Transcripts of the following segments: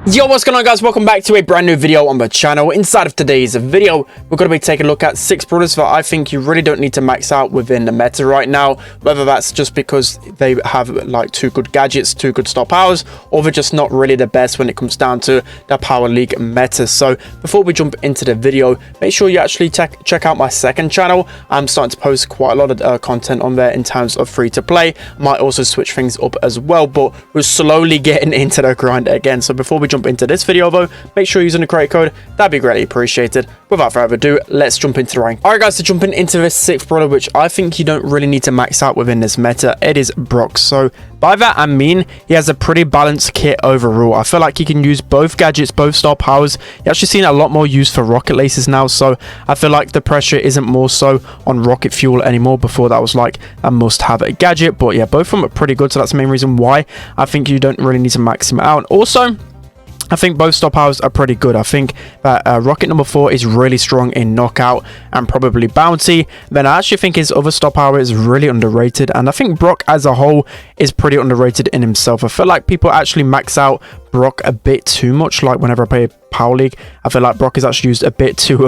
Yo, what's going on, guys? Welcome back to a brand new video on the channel. Inside of today's video, we're going to be taking a look at 6 brawlers that I think you really don't need to max out within the meta right now, whether that's just because they have like 2 good gadgets, 2 good star powers, or they're just not really the best when it comes down to the power league meta. So before we jump into the video, make sure you actually check out my second channel. I'm starting to post quite a lot of content on there in terms of free to play. I might also switch things up as well, but we're slowly getting into the grind again. So before we jump into this video though, make sure you're using the create code. That'd be greatly appreciated. Without further ado, let's jump into the rank. Alright guys, so jumping into this 6th brawler, which I think you don't really need to max out within this meta, it is Brock. So by that I mean he has a pretty balanced kit overall. I feel like he can use both gadgets, both star powers. You're actually seeing a lot more use for rocket laces now, so I feel like the pressure isn't more so on rocket fuel anymore. Before that was like a must have a gadget, but yeah, both of them are pretty good, so that's the main reason why I think you don't really need to max him out. Also, I think both star powers are pretty good. I think that rocket number 4 is really strong in knockout and probably bounty. Then I actually think his other star power is really underrated, and I think Brock as a whole is pretty underrated in himself. I feel like people actually max out Brock a bit too much. Like whenever I play Power League, I feel like Brock is actually used a bit too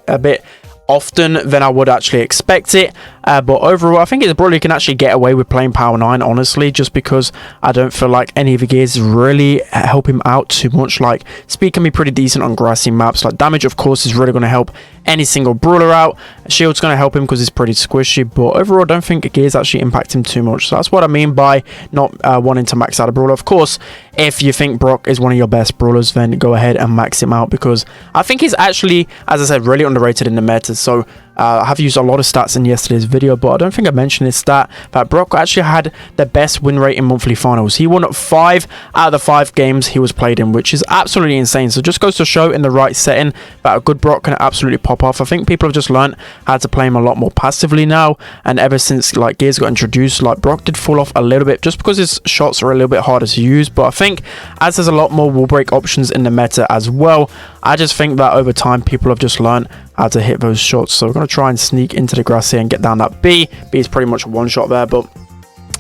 a bit often than I would actually expect it. But overall, I think it's probably can actually get away with playing Power 9, honestly, just because I don't feel like any of the gears really help him out too much. Like, speed can be pretty decent on grassy maps. Like, damage, of course, is really going to help any single brawler out. Shield's going to help him because it's pretty squishy, but overall, I don't think gears actually impact him too much. So that's what I mean by not wanting to max out a brawler. Of course, if you think Brock is one of your best brawlers, then go ahead and max him out, because I think he's actually, as I said, really underrated in the meta. So I have used a lot of stats in yesterday's video, but I don't think I mentioned this stat that Brock actually had the best win rate in monthly finals. He won 5 out of the 5 games he was played in, which is absolutely insane. So just goes to show in the right setting that a good Brock can absolutely pop off. I think people have just learned how to play him a lot more passively now, and ever since like gears got introduced, like Brock did fall off a little bit just because his shots are a little bit harder to use. But I think as there's a lot more wall break options in the meta as well, I just think that over time people have just learned how to hit those shots. So we're going to try and sneak into the grass here and get down that B. B is pretty much a one shot there, but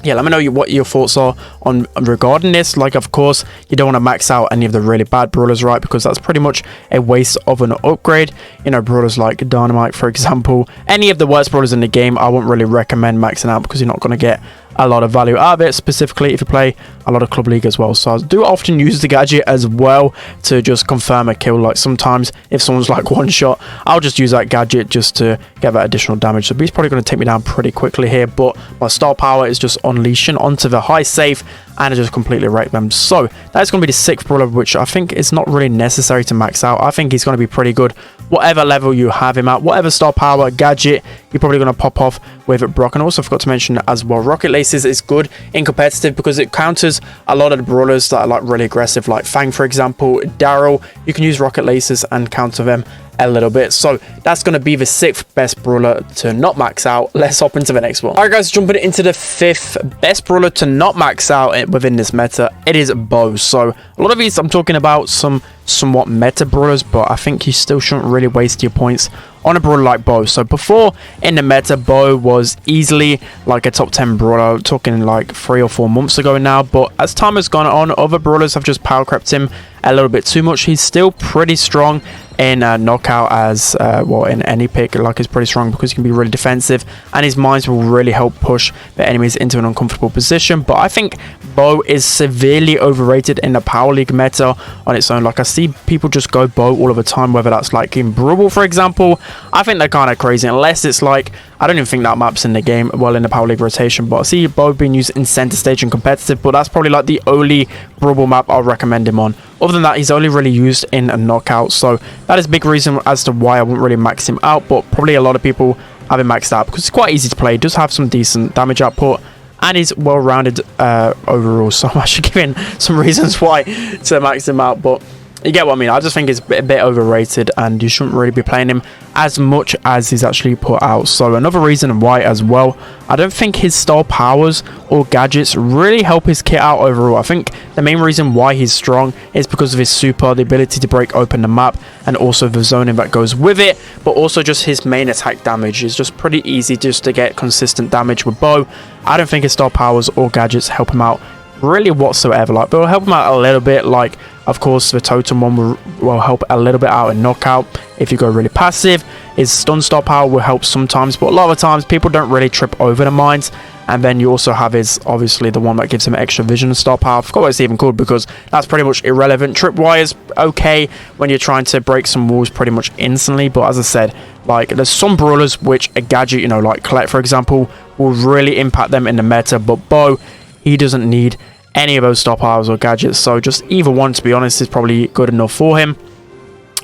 yeah, let me know what your thoughts are on regarding this. Like, of course, you don't want to max out any of the really bad brawlers, right? Because that's pretty much a waste of an upgrade. You know, brawlers like Dynamite, for example. Any of the worst brawlers in the game, I wouldn't really recommend maxing out, because you're not going to get a lot of value out of it, specifically if you play a lot of club league as well. So I do often use the gadget as well to just confirm a kill. Like sometimes if someone's like one shot, I'll just use that gadget just to get that additional damage. So B's probably going to take me down pretty quickly here, but my star power is just unleashing onto the high safe and I just completely wreck them. So that's going to be the 6th brawler, which I think is not really necessary to max out. I think he's going to be pretty good whatever level you have him at, whatever star power gadget you're probably going to pop off with Brock. And also forgot to mention as well, rocket laces is good in competitive because it counters a lot of the brawlers that are like really aggressive, like Fang, for example, Daryl. You can use rocket laces and counter them a little bit. So that's going to be the 6th best brawler to not max out. Let's hop into the next one. All right guys, jumping into the 5th best brawler to not max out within this meta, it is Bo. So a lot of these I'm talking about somewhat meta brawlers, but I think you still shouldn't really waste your points on a brawler like Bo. So before in the meta, Bo was easily like a top 10 brawler, talking like 3 or 4 months ago now. But as time has gone on, other brawlers have just power crept him a little bit too much. He's still pretty strong in knockout as well in any pick. Like, he's pretty strong because he can be really defensive, and his mines will really help push the enemies into an uncomfortable position. But I think Bo is severely overrated in the Power League meta on its own. Like, I see people just go Bo all of the time, whether that's like in Brawl, for example. I think they're kind of crazy, unless it's like, I don't even think that map's in the game, well, in the Power League rotation. But I see Bo being used in center stage and competitive, but that's probably like the only Brawl map I'll recommend him on. Other than that, he's only really used in a knockout, so that is a big reason as to why I wouldn't really max him out. But probably a lot of people have him maxed out because it's quite easy to play. He does have some decent damage output, and he's well-rounded overall. So I'm actually giving some reasons why to max him out, but you get what I mean. I just think it's a bit overrated, and you shouldn't really be playing him as much as he's actually put out. So another reason why as well, I don't think his star powers or gadgets really help his kit out overall. I think the main reason why he's strong is because of his super, the ability to break open the map, and also the zoning that goes with it, but also just his main attack damage is just pretty easy just to get consistent damage with Bo. I don't think his star powers or gadgets help him out really whatsoever. Like, they'll help him out a little bit. Like, Of course, the totem one will help a little bit out in knockout if you go really passive. His stun star power will help sometimes, but a lot of the times people don't really trip over the mines. And then you also have his, obviously, the one that gives him extra vision star power. I forgot what it's even called because that's pretty much irrelevant. Tripwire's okay when you're trying to break some walls pretty much instantly. But as I said, like, there's some brawlers which a gadget, you know, like Colette, for example, will really impact them in the meta. But Bo, he doesn't need any of those star powers or gadgets. So just either one, to be honest, is probably good enough for him.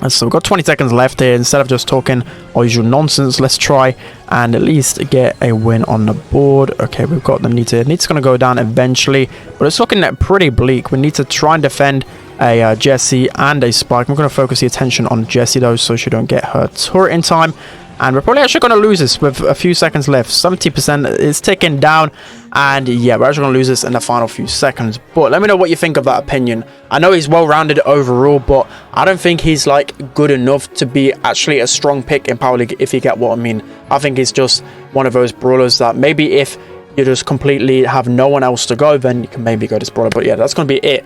And so we've got 20 seconds left here. Instead of just talking all usual nonsense, let's try and at least get a win on the board. Okay, we've got the Nita. Nita's going to go down eventually, but it's looking pretty bleak. We need to try and defend a Jessie and a Spike. I'm going to focus the attention on Jessie though, so she don't get her turret in time. And we're probably actually going to lose this with a few seconds left. 70% is ticking down. And yeah, we're actually going to lose this in the final few seconds. But let me know what you think of that opinion. I know he's well-rounded overall, but I don't think he's like good enough to be actually a strong pick in Power League, if you get what I mean. I think he's just one of those brawlers that maybe if you just completely have no one else to go, then you can maybe go to Brawler. But yeah, that's going to be it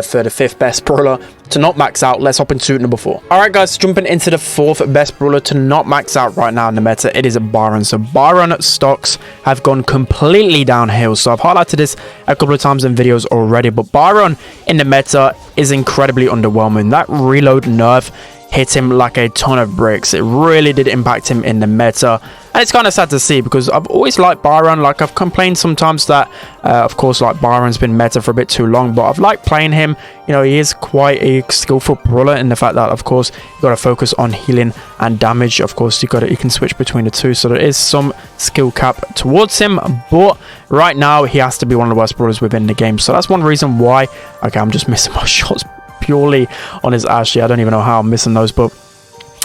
for the 5th best Brawler to not max out. Let's hop into number 4. Alright guys, jumping into the 4th best Brawler to not max out right now in the meta, it is Byron. So Byron stocks have gone completely downhill. So I've highlighted this a couple of times in videos already, but Byron in the meta is incredibly underwhelming. That reload nerf hit him like a ton of bricks. It really did impact him in the meta, and it's kind of sad to see because I've always liked Byron. Like, I've complained sometimes that of course, like, Byron's been meta for a bit too long, but I've liked playing him. You know, he is quite a skillful brawler in the fact that, of course, you got to focus on healing and damage. Of course, you can switch between the two, so there is some skill cap towards him, but right now he has to be one of the worst brawlers within the game. So that's one reason why. Okay, I'm just missing my shots purely on his Ashley. I don't even know how I'm missing those, but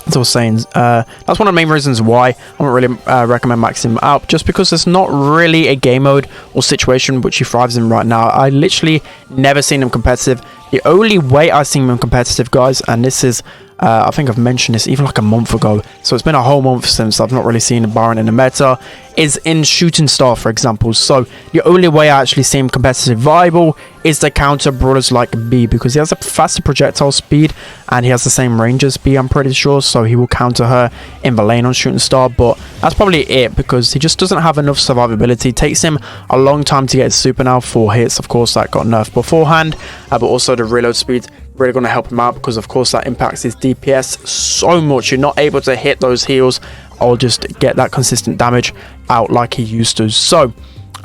as I was saying, that's one of the main reasons why I don't really recommend maxing him out, just because there's not really a game mode or situation which he thrives in right now. I literally never seen him competitive. The only way I've seen him competitive, guys, and this is I think I've mentioned this even like a month ago, so it's been a whole month since I've not really seen Byron in the meta, is in Shooting Star, for example. So the only way I actually see him competitive viable is to counter brawlers like B, because he has a faster projectile speed and he has the same range as B, I'm pretty sure, so he will counter her in the lane on Shooting Star. But that's probably it, because he just doesn't have enough survivability. It takes him a long time to get his super now. 4 hits, of course, that got nerfed beforehand, but also the reload speed really going to help him out, because of course that impacts his DPS so much. You're not able to hit those heals or just get that consistent damage out like he used to. So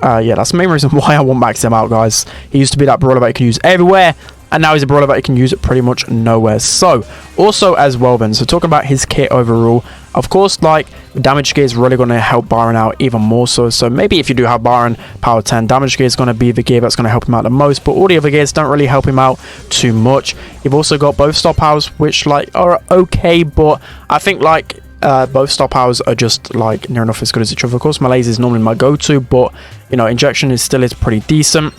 yeah, that's the main reason why I won't max him out, guys. He used to be that brawler that you can use everywhere, and now he's a brawler that you can use pretty much nowhere. So also as well then, so talking about his kit overall, of course, like, damage gear is really going to help Byron out even more so. So maybe if you do have Byron power 10, damage gear is going to be the gear that's going to help him out the most, but all the other gears don't really help him out too much. You've also got both star powers, which like are okay, but I think like both star powers are just like near enough as good as each other. Of course, Malaise is normally my go-to, but you know, injection is pretty decent,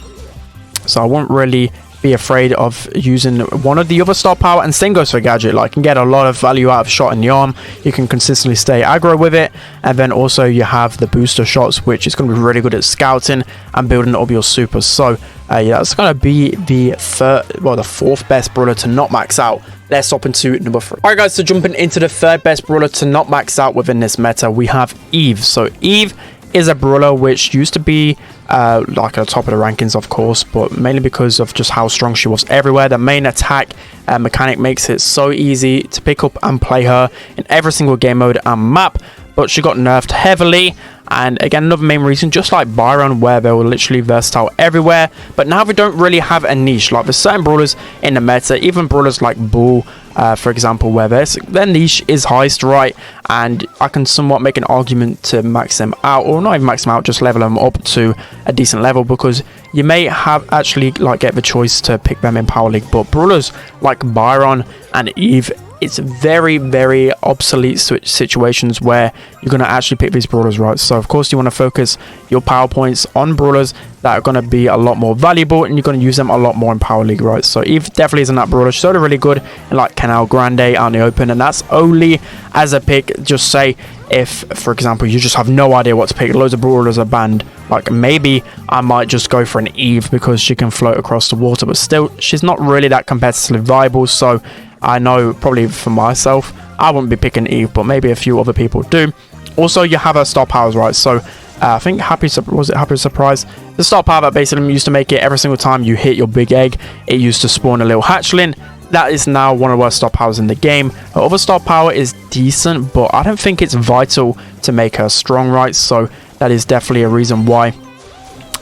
so I won't really be afraid of using one of the other star power. And same goes for gadget. Like, you can get a lot of value out of shot in the arm. You can consistently stay aggro with it, and then also you have the booster shots, which is going to be really good at scouting and building up your super. So yeah, that's going to be the the 4th best brawler to not max out. Let's hop into number 3. Alright guys, so jumping into the 3rd best brawler to not max out within this meta, we have Eve. So Eve is a brawler which used to be like at the top of the rankings, of course, but mainly because of just how strong she was everywhere. The main attack mechanic makes it so easy to pick up and play her in every single game mode and map, but she got nerfed heavily. And again, another main reason, just like Byron, where they were literally versatile everywhere, but now they don't really have a niche. Like, there's certain brawlers in the meta, even brawlers like Brawl, for example, where their niche is highest, right? And I can somewhat make an argument to max them out, or not even max them out, just level them up to a decent level, because you may have actually like get the choice to pick them in Power League. But brawlers like Byron and Eve, it's very, very obsolete situations where you're going to actually pick these brawlers, right? So of course you want to focus your power points on brawlers that are going to be a lot more valuable, and you're going to use them a lot more in Power League, right? So Eve definitely isn't that brawler. She's only really good in like Canal Grande out in the open, and that's only as a pick. Just say if, for example, you just have no idea what to pick, loads of brawlers are banned, like maybe I might just go for an Eve because she can float across the water, but still she's not really that competitively viable. So I know probably for myself I wouldn't be picking Eve, but maybe a few other people do. Also, you have her star powers, right? So I think Happy Surprise, the star power that basically used to make it every single time you hit your big egg, it used to spawn a little hatchling. That is now one of the worst star powers in the game. Her other star power is decent, but I don't think it's vital to make her strong, right? So that is definitely a reason why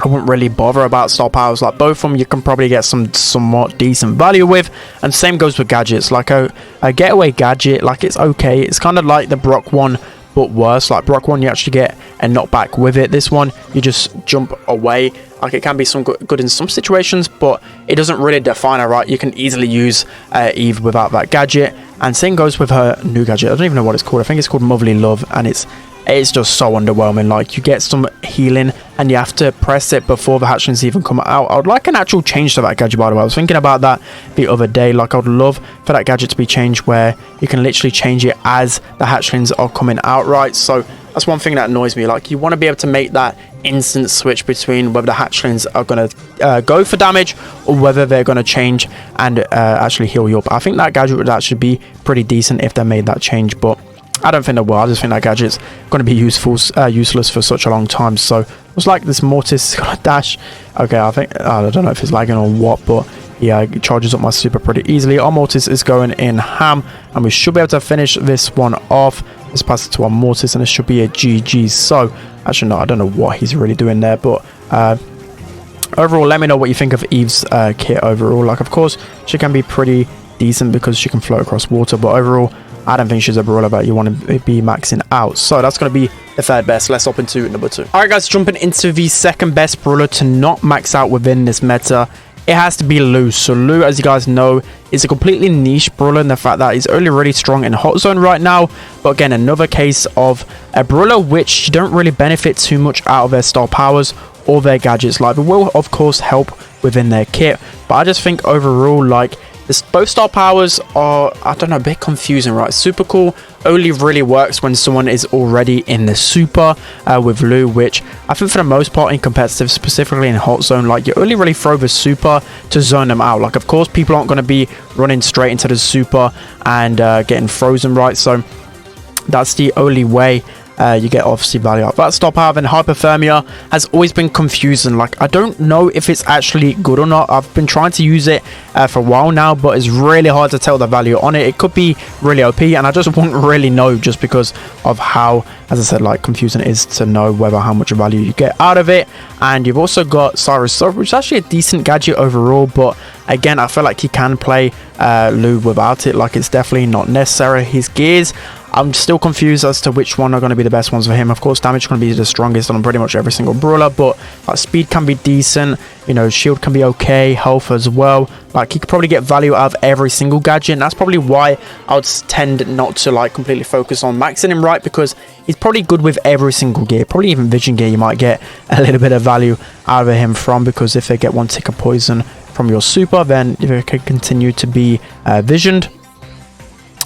I wouldn't really bother about star powers. Like both of them you can probably get some somewhat decent value with, and same goes with gadgets. Like a getaway gadget, like it's okay, it's kind of like the Brock one but worse. Like Brock one you actually get a knockback with it, this one you just jump away. Like it can be some good in some situations, but it doesn't really define her, right? You can easily use Eve without that gadget, and same goes with her new gadget. I don't even know what it's called. I think it's called Motherly Love, and it's just so underwhelming. Like you get some healing and you have to press it before the hatchlings even come out. I would like an actual change to that gadget, by the way. I was thinking about that the other day. Like I would love for that gadget to be changed where you can literally change it as the hatchlings are coming out, right? So that's one thing that annoys me. Like you want to be able to make that instant switch between whether the hatchlings are going to go for damage or whether they're going to change and actually heal you up. I think that gadget would actually be pretty decent if they made that change, but I don't think they will. I just think that gadget's going to be useless for such a long time. So it's like this Mortis is going to dash. Okay, I don't know if it's lagging or what, but yeah, it charges up my super pretty easily. Our Mortis is going in ham, and we should be able to finish this one off. Let's pass it to our Mortis, and it should be a GG. So actually, no, I don't know what he's really doing there, but overall, let me know what you think of Eve's kit overall. Like, of course, she can be pretty decent because she can float across water, but overall, I don't think she's a brawler that you want to be maxing out. So that's going to be the third best. Let's hop into number 2. Alright guys, jumping into the second best brawler to not max out within this meta, it has to be Lou. So Lou, as you guys know, is a completely niche brawler in the fact that he's only really strong in Hot Zone right now. But again, another case of a brawler which you don't really benefit too much out of their star powers or their gadgets. Like, they will of course help within their kit, but I just think overall, like, both star powers are, I don't know, a bit confusing, right? Super cool only really works when someone is already in the super with Lou, which I think for the most part in competitive, specifically in Hot Zone, like you only really throw the super to zone them out. Like, of course, people aren't going to be running straight into the super and getting frozen, right? So that's the only way you get obviously value out. That star power and hypothermia has always been confusing. Like, I don't know if it's actually good or not. I've been trying to use it for a while now, but it's really hard to tell the value on it. It could be really OP, and I just won't really know just because of how, as I said, like, confusing it is to know whether how much value you get out of it. And you've also got Cyrus Surf, which is actually a decent gadget overall, but again, I feel like you can play Lou without it. Like, it's definitely not necessary. His gears, I'm still confused as to which one are going to be the best ones for him. Of course, damage is going to be the strongest on pretty much every single brawler, but speed can be decent, you know, shield can be okay, health as well. Like, you could probably get value out of every single gadget, and that's probably why I would tend not to like completely focus on maxing him, right? Because he's probably good with every single gear. Probably even vision gear you might get a little bit of value out of him from, because if they get one tick of poison from your super, then you can continue to be visioned.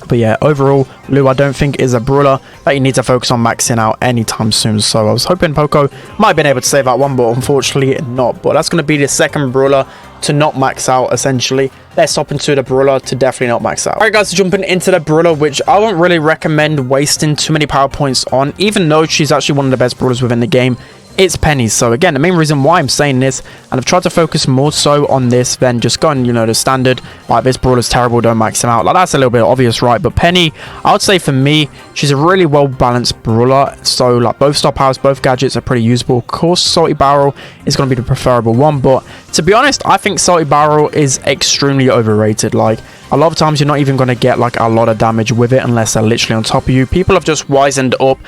But yeah, overall, Lou I don't think is a brawler that you need to focus on maxing out anytime soon. So I was hoping Poco might have been able to save that one, but unfortunately not. But that's going to be the second brawler to not max out, essentially. Let's hop into the brawler to definitely not max out. Alright guys, jumping into the brawler, which I won't really recommend wasting too many power points on, even though she's actually one of the best brawlers within the game. It's Penny. So again, the main reason why I'm saying this, and I've tried to focus more so on this than just going, you know, the standard, like, this brawler's terrible, don't max him out. Like, that's a little bit obvious, right? But Penny, I would say for me, she's a really well balanced brawler. So like, both star powers, both gadgets are pretty usable. Of course, Salty Barrel is going to be the preferable one, but to be honest, I think Salty Barrel is extremely overrated. Like, a lot of times you're not even going to get like a lot of damage with it unless they're literally on top of you. People have just wisened up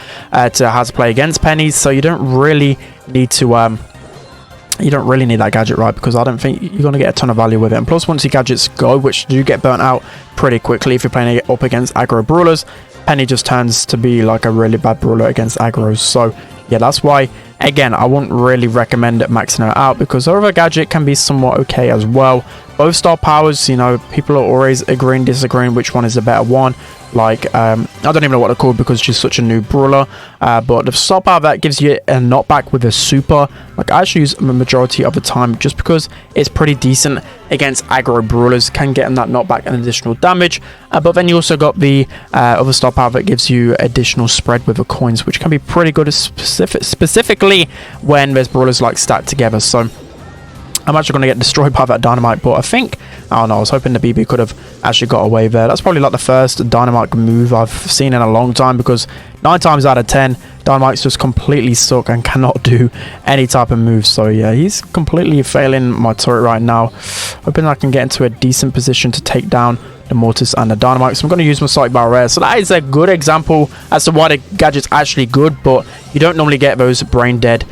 to how to play against Pennies, so you don't really need to you don't really need that gadget, right? Because I don't think you're going to get a ton of value with it. And plus, once your gadgets go, which do get burnt out pretty quickly if you're playing up against aggro brawlers, Penny just turns to be like a really bad brawler against aggros. So yeah, that's why, again, I wouldn't really recommend maxing her out, because her other gadget can be somewhat okay as well. Both star powers, you know, people are always agreeing, disagreeing which one is the better one. Like, I don't even know what they're called because she's such a new brawler. But the star power that gives you a knockback with a super, like, I actually use the majority of the time just because it's pretty decent against aggro brawlers, can get them that knockback and additional damage. But then you also got the other star power that gives you additional spread with the coins, which can be pretty good, specifically when there's brawlers like stacked together. So I'm actually going to get destroyed by that dynamite, but I don't know, I was hoping the BB could have actually got away there. That's probably like the first dynamite move I've seen in a long time, because 9 times out of 10, dynamites just completely suck and cannot do any type of move. So yeah, he's completely failing my turret right now. Hoping I can get into a decent position to take down the mortis and the dynamite. So I'm going to use my Psychic Barrier. So that is a good example as to why the gadget's actually good, but you don't normally get those brain dead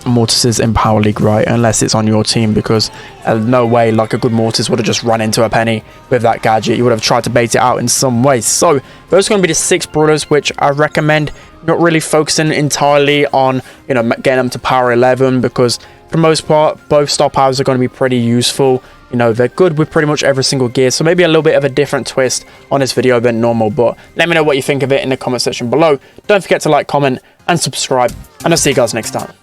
mortises in Power League, right? Unless it's on your team, because no way like a good mortis would have just run into a Penny with that gadget. You would have tried to bait it out in some way. So those are going to be the 6 brawlers, which I recommend not really focusing entirely on, you know, getting them to power 11, because for the most part both star powers are going to be pretty useful. You know, they're good with pretty much every single gear. So maybe a little bit of a different twist on this video than normal, but let me know what you think of it in the comment section below. Don't forget to like, comment and subscribe, and I'll see you guys next time.